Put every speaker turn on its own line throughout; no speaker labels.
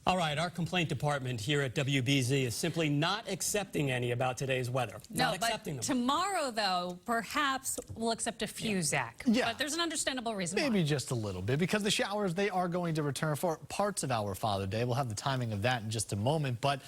All right, our complaint department here at WBZ is simply not accepting any about today's weather.
No, but tomorrow, though, perhaps we'll accept a few, Zach.
Yeah.
But there's an understandable reason
Maybe
why.
just a little bit, because the showers, they are going to return for parts of our Father's Day. We'll have the timing of that in just a moment, but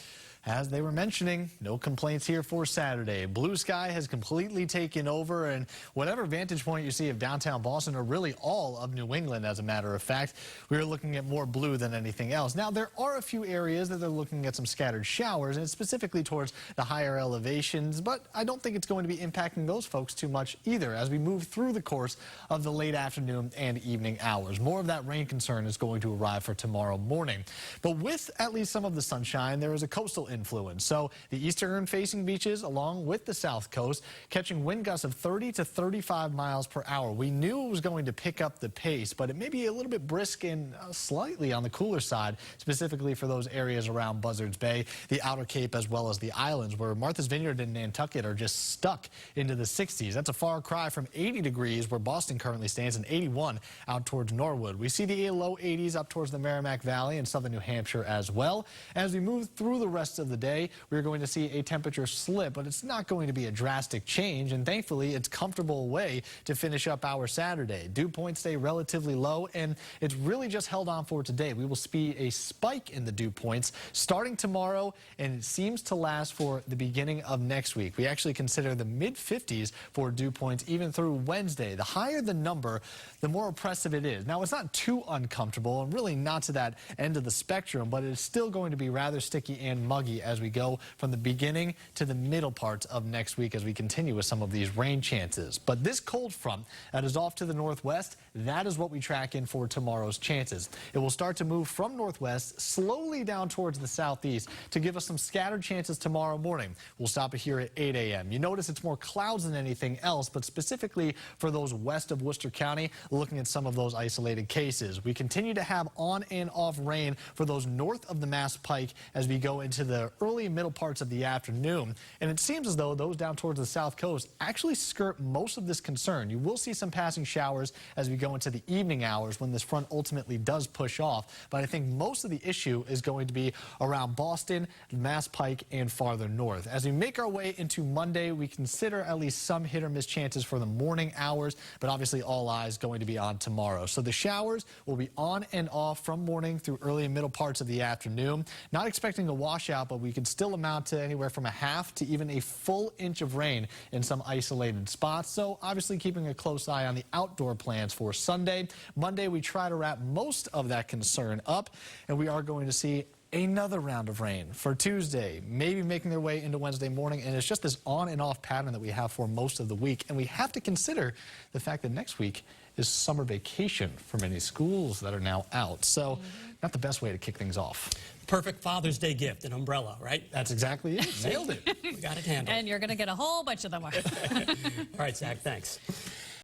as they were mentioning, no complaints here for Saturday. Blue sky has completely taken over, and whatever vantage point you see of downtown Boston, or really all of New England, as a matter of fact, we are looking at more blue than anything else. Now, there are a few areas that they're looking at some scattered showers, and specifically towards the higher elevations, but I don't think it's going to be impacting those folks too much either as we move through the course of the late afternoon and evening hours. More of that rain concern is going to arrive for tomorrow morning. But with at least some of the sunshine, there is a coastal influence. So the eastern facing beaches along with the south coast catching wind gusts of 30 to 35 miles per hour. We knew it was going to pick up the pace, but it may be a little bit brisk and slightly on the cooler side, specifically for those areas around Buzzards Bay, the Outer Cape, as well as the islands, where Martha's Vineyard and Nantucket are just stuck into the 60s. That's a far cry from 80 degrees where Boston currently stands, and 81 out towards Norwood. We see the low 80s up towards the Merrimack Valley and southern New Hampshire as well. As we move through the rest of the day, we're going to see a temperature slip, but it's not going to be a drastic change, and thankfully it's a comfortable way to finish up our Saturday. Dew points stay relatively low, and it's really just held on for today. We will see a spike in the dew points starting tomorrow, and it seems to last for the beginning of next week. We actually consider the mid-50s for dew points even through Wednesday. The higher the number, the more oppressive it is. Now, it's not too uncomfortable and really not to that end of the spectrum, but it's still going to be rather sticky and muggy as we go from the beginning to the middle parts of next week as we continue with some of these rain chances. But this cold front that is off to the northwest, that is what we track in for tomorrow's chances. It will start to move from northwest slowly down towards the southeast to give us some scattered chances tomorrow morning. We'll stop it here at 8 a.m. You notice it's more clouds than anything else, but specifically for those west of Worcester County, looking at some of those isolated cases. We continue to have on and off rain for those north of the Mass Pike as we go into the early and middle parts of the afternoon. And it seems as though those down towards the south coast actually skirt most of this concern. You will see some passing showers as we go into the evening hours when this front ultimately does push off. But I think most of the issue is going to be around Boston, Mass Pike, and farther north. As we make our way into Monday, we consider at least some hit or miss chances for the morning hours, but obviously all eyes going to be on tomorrow. So the showers will be on and off from morning through early and middle parts of the afternoon. Not expecting a washout, but we could still amount to anywhere from a half to even a full inch of rain in some isolated spots. So obviously keeping a close eye on the outdoor plans for Sunday. Monday, we try to wrap most of that concern up, and we are going to see another round of rain for Tuesday, maybe making their way into Wednesday morning, and it's just this on and off pattern that we have for most of the week. And we have to consider the fact that next week is summer vacation for many schools that are now out. So not the best way to kick things off.
Perfect Father's Day gift, an umbrella, right?
That's exactly it. Nailed it.
We got it handled.
And you're going to get a whole bunch of them.
All right, Zach, thanks.